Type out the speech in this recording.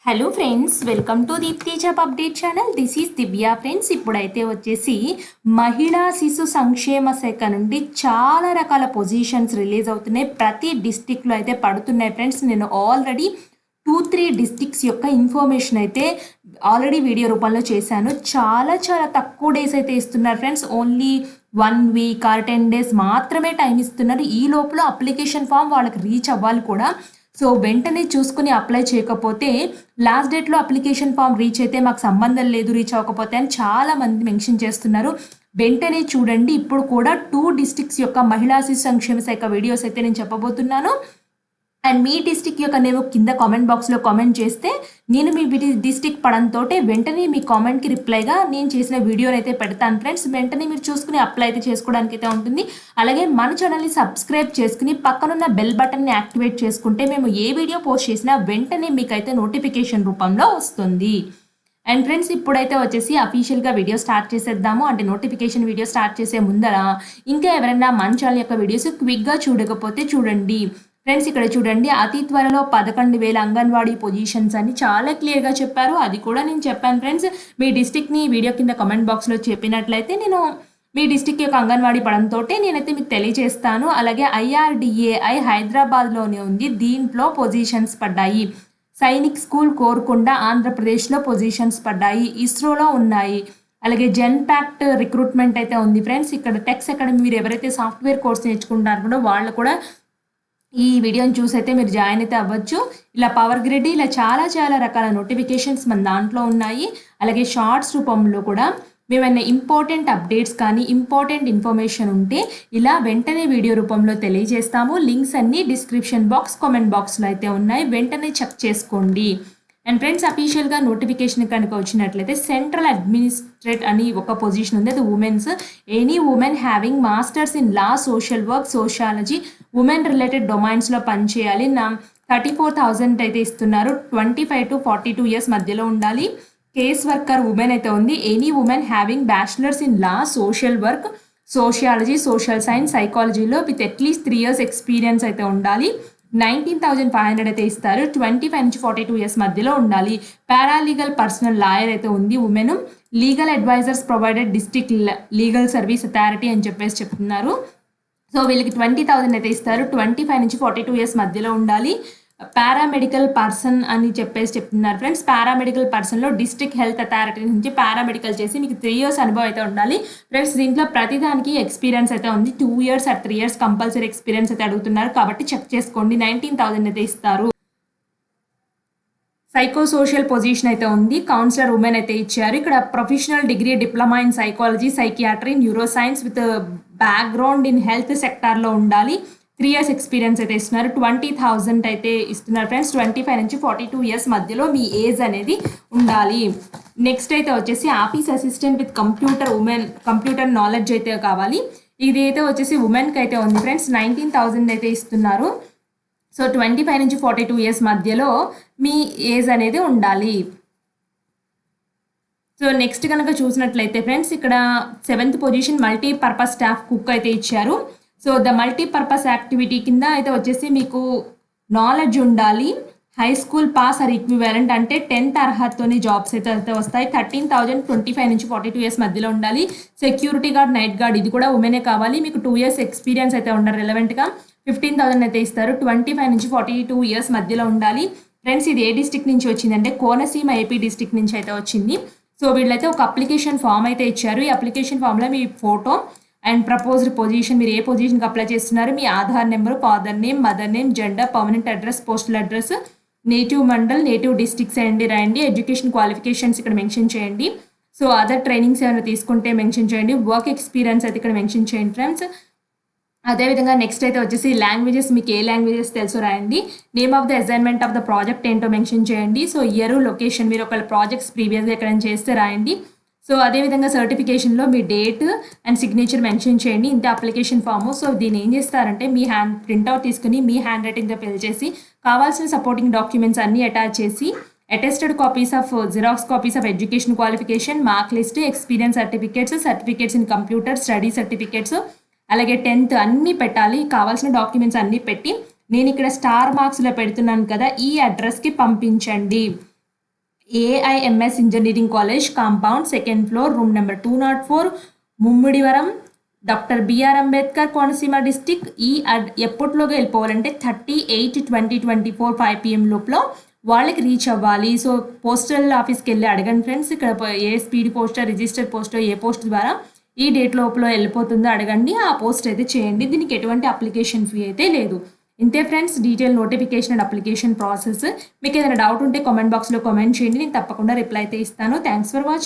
Hello friends, welcome to Deepti job update channel. This is Divya friends. ఇప్పుడైతే వచ్చేసి మహిళా శిశు సంక్షేమ శాఖ నుండి చాలా రకాల పొజిషన్స్ రిలీజ్ అవుతున్నాయి. ప్రతి డిస్టిక్లో అయితే పడుతున్నాయి ఫ్రెండ్స్. నేను ఆల్రెడీ 2-3 డిస్టిక్స్ యొక్క ఇన్ఫర్మేషన్ అయితే ఆల్రెడీ వీడియో రూపంలో చేశాను. చాలా చాలా తక్కువ డేస్ అయితే ఇస్తున్నారు friends. Only 1 week or 10 days మాత్రమే టైం ఇస్తున్నారు. ఈ లోపల అప్లికేషన్ ఫామ్ వాళ్ళకి రీచ్ అవ్వాలి కూడా. సో వెంటనే చూసుకుని అప్లై చేయకపోతే లాస్ట్ డేట్లో అప్లికేషన్ ఫామ్ రీచ్ అయితే మాకు సంబంధం లేదు, రీచ్ అవ్వకపోతే అని చాలా మంది మెన్షన్ చేస్తున్నారు. వెంటనే చూడండి. ఇప్పుడు కూడా 2 డిస్ట్రిక్ట్స్ యొక్క మహిళా శిశు సంక్షేమ శాఖ వీడియోస్ అయితే నేను చెప్పబోతున్నాను. అండ్ మీ డిస్టిక్ యొక్క నేను కింద కామెంట్ బాక్స్లో కామెంట్ చేస్తే నేను మీ డిస్టిక్ పడంతో వెంటనే మీ కామెంట్కి రిప్లైగా నేను చేసిన వీడియోని అయితే పెడతాను ఫ్రెండ్స్. వెంటనే మీరు చూసుకుని అప్లై అయితే చేసుకోవడానికి అయితే ఉంటుంది. అలాగే మన ఛానల్ని సబ్స్క్రైబ్ చేసుకుని పక్కనున్న బెల్ బటన్ని యాక్టివేట్ చేసుకుంటే మేము ఏ వీడియో పోస్ట్ చేసినా వెంటనే మీకైతే నోటిఫికేషన్ రూపంలో వస్తుంది. అండ్ ఫ్రెండ్స్, ఇప్పుడైతే వచ్చేసి అఫీషియల్గా వీడియో స్టార్ట్ చేసేద్దాము. అంటే నోటిఫికేషన్ వీడియో స్టార్ట్ చేసే ముందర ఇంకా ఎవరైనా మన ఛానల్ యొక్క వీడియోస్ క్విక్గా చూడకపోతే చూడండి ఫ్రెండ్స్. ఇక్కడ చూడండి, అతి త్వరలో 11,000 అంగన్వాడీ పొజిషన్స్ అని చాలా క్లియర్గా చెప్పారు. అది కూడా నేను చెప్పాను ఫ్రెండ్స్. మీ డిస్టిక్ని వీడియో కింద కమెంట్ బాక్స్లో చెప్పినట్లయితే నేను మీ డిస్టిక్ యొక్క అంగన్వాడీ పడంతో నేనైతే మీకు తెలియజేస్తాను. అలాగే IRDAI హైదరాబాద్లోనే ఉంది. దీంట్లో పొజిషన్స్ పడ్డాయి. సైనిక్ స్కూల్ కోరుకొండ ఆంధ్రప్రదేశ్లో పొజిషన్స్ పడ్డాయి. ఇస్రోలో ఉన్నాయి. అలాగే జెన్పాక్ట్ రిక్రూట్మెంట్ అయితే ఉంది ఫ్రెండ్స్. ఇక్కడ టెక్స్ అకాడమీ మీరు ఎవరైతే సాఫ్ట్వేర్ కోర్స్ నేర్చుకుంటారో కూడా వాళ్ళు కూడా ఈ వీడియోని చూసి అయితే మీరు జాయిన్ అయితే అవ్వచ్చు. ఇలా పవర్ గ్రిడ్, ఇలా చాలా చాలా రకాల నోటిఫికేషన్స్ మన దాంట్లో ఉన్నాయి. అలాగే షార్ట్స్ రూపంలో కూడా మేమైనా ఇంపార్టెంట్ అప్డేట్స్ కానీ ఇంపార్టెంట్ ఇన్ఫర్మేషన్ ఉంటే ఇలా వెంటనే వీడియో రూపంలో తెలియజేస్తాము. లింక్స్ అన్నీ డిస్క్రిప్షన్ బాక్స్, కామెంట్ బాక్స్లో అయితే ఉన్నాయి. వెంటనే చెక్ చేసుకోండి. అండ్ ఫ్రెండ్స్, అఫీషియల్గా నోటిఫికేషన్ కనుక వచ్చినట్లయితే సెంట్రల్ అడ్మినిస్ట్రేట్ అని ఒక పొజిషన్ ఉంది. అది women's. Any women having masters in law, social work, sociology, women related డొమైన్స్లో పనిచేయాలి. 34,000 అయితే ఇస్తున్నారు. 25 to 42 ఇయర్స్ మధ్యలో ఉండాలి. కేస్ వర్కర్ ఉమెన్ అయితే ఉంది. Any women having bachelors in law, social work, sociology, social science, సైకాలజీలో విత్ అట్లీస్ట్ 3 years ఎక్స్పీరియన్స్ అయితే ఉండాలి. 19,500 అయితే ఇస్తారు. 25 నుంచి 42 ఇయర్స్ మధ్యలో ఉండాలి. పారాలీగల్ పర్సనల్ లాయర్ అయితే ఉంది women. Legal advisers provided district legal service authority అని చెప్పేసి చెప్తున్నారు. సో వీళ్ళకి 20,000 అయితే ఇస్తారు. 25 నుంచి 42 ఇయర్స్ మధ్యలో ఉండాలి. పారామెడికల్ పర్సన్ అని చెప్పేసి చెప్తున్నారు ఫ్రెండ్స్. పారామెడికల్ పర్సన్లో డిస్ట్రిక్ట్ హెల్త్ అథారిటీ నుంచి పారామెడికల్ చేసి మీకు 3 years అనుభవం అయితే ఉండాలి ఫ్రెండ్స్. దీంట్లో ప్రతిదానికి ఎక్స్పీరియన్స్ అయితే ఉంది. 2 years or 3 years compulsory experience అయితే అడుగుతున్నారు కాబట్టి చెక్ చేసుకోండి. 19,000 అయితే ఇస్తారు. సైకో సోషల్ పొజిషన్ అయితే ఉంది. కౌన్సిలర్ ఉమెన్ అయితే ఇచ్చారు. ఇక్కడ professional degree, diploma in psychology, psychiatry, neuro science with background in health సెక్టార్లో ఉండాలి. 3 years ఎక్స్పీరియన్స్ అయితే ఇస్తున్నారు. 20,000 అయితే ఇస్తున్నారు ఫ్రెండ్స్. 25 నుంచి 42 ఇయర్స్ మధ్యలో మీ ఏజ్ అనేది ఉండాలి. నెక్స్ట్ అయితే వచ్చేసి office assistant with computer knowledge అయితే కావాలి. ఇది అయితే వచ్చేసి ఉమెన్కి అయితే ఉంది ఫ్రెండ్స్. 19,000 అయితే ఇస్తున్నారు. సో 25 నుంచి 42 ఇయర్స్ మధ్యలో మీ ఏజ్ అనేది ఉండాలి. సో నెక్స్ట్ కనుక చూసినట్లయితే ఫ్రెండ్స్, ఇక్కడ 7th position multipurpose staff cook అయితే ఇచ్చారు. సో ద మల్టీపర్పస్ యాక్టివిటీ కింద అయితే వచ్చేసి మీకు నాలెడ్జ్ ఉండాలి. High school pass or equivalent అంటే 10th అర్హతతోనే జాబ్స్ అయితే వస్తాయి. 13,000, 25 నుంచి 42 ఇయర్స్ మధ్యలో ఉండాలి. సెక్యూరిటీ గార్డ్, నైట్ గార్డ్ ఇది కూడా ఉమెనే కావాలి. మీకు 2 years ఎక్స్పీరియన్స్ అయితే ఉండాలి రిలవెంట్గా. 15,000 అయితే ఇస్తారు. 25 నుంచి 42 ఇయర్స్ మధ్యలో ఉండాలి. ఫ్రెండ్స్, ఇది ఏ డిస్ట్రిక్ట్ నుంచి వచ్చిందంటే కోనసీమ ఏపీ డిస్ట్రిక్ట్ నుంచి అయితే వచ్చింది. సో వీళ్ళైతే ఒక అప్లికేషన్ ఫామ్ అయితే ఇచ్చారు. ఈ అప్లికేషన్ ఫామ్లో మీ ఫోటో అండ్ ప్రపోజ్డ్ పొజిషన్, మీరు ఏ పొజిషన్కి అప్లై చేస్తున్నారు, మీ Aadhaar number, father name, mother name, gender, permanent address, postal address, native mandal, native districts రాయండి. ఎడ్యుకేషన్ క్వాలిఫికేషన్స్ ఇక్కడ మెన్షన్ చేయండి. సో అదర్ ట్రైనింగ్స్ ఏమైనా తీసుకుంటే మెన్షన్ చేయండి. వర్క్ ఎక్స్పీరియన్స్ అయితే ఇక్కడ మెన్షన్ చేయండి ఫ్రెండ్స్. అదేవిధంగా నెక్స్ట్ అయితే వచ్చేసి లాంగ్వేజెస్, మీకు ఏ లాంగ్వేజెస్ తెలుసు రాయండి. Name of the assignment of the project ఏంటో మెన్షన్ చేయండి. సో ఇయర్, లొకేషన్, మీరు ఒకవేళ ప్రాజెక్ట్స్ ప్రీవియస్గా ఎక్కడైనా చేస్తే రాయండి. సో అదేవిధంగా సర్టిఫికేషన్లో మీ డేట్ అండ్ సిగ్నేచర్ మెన్షన్ చేయండి. ఇంత అప్లికేషన్ ఫాము. సో దీన్ని ఏం చేస్తారంటే మీ ప్రింట్అవుట్ తీసుకుని మీ హ్యాండ్ రైటింగ్తో ఫిల్ చేసి కావాల్సిన సపోర్టింగ్ డాక్యుమెంట్స్ అన్నీ అటాచ్ చేసి attested copies of xerox copies of education qualification, mark list, experience certificates in computer, study certificates, అలాగే 10th అన్నీ పెట్టాలి. కావాల్సిన డాక్యుమెంట్స్ అన్నీ పెట్టి నేను ఇక్కడ స్టార్ మార్క్స్లో పెడుతున్నాను కదా, ఈ అడ్రస్కి పంపించండి. AIMS engineering college compound, second floor, room number 204, Mummidivaram, doctor BR Ambedkar, Konaseema district. ఎప్పట్లోగా వెళ్ళిపోవాలంటే 30/8/2024 5 PM లోపల వాళ్ళకి రీచ్ అవ్వాలి. సో పోస్టల్ ఆఫీస్కి వెళ్ళి అడగండి ఫ్రెండ్స్, ఇక్కడ ఏ స్పీడ్ పోస్టర్, రిజిస్టర్ పోస్టర్, ఏ పోస్ట్ ద్వారా ఈ డేట్ లోపల వెళ్ళిపోతుందో అడగండి, ఆ పోస్ట్ అయితే చేయండి. దీనికి ఎటువంటి అప్లికేషన్ ఫీ అయితే లేదు. ఇంతే friends detail notification and application process. మీకు ఏదైనా డౌట్ ఉంటే కామెంట్ బాక్స్లో కామెంట్ చేయండి, నేను తప్పకుండా రిప్లై అయితే ఇస్తాను. Thanks for watching.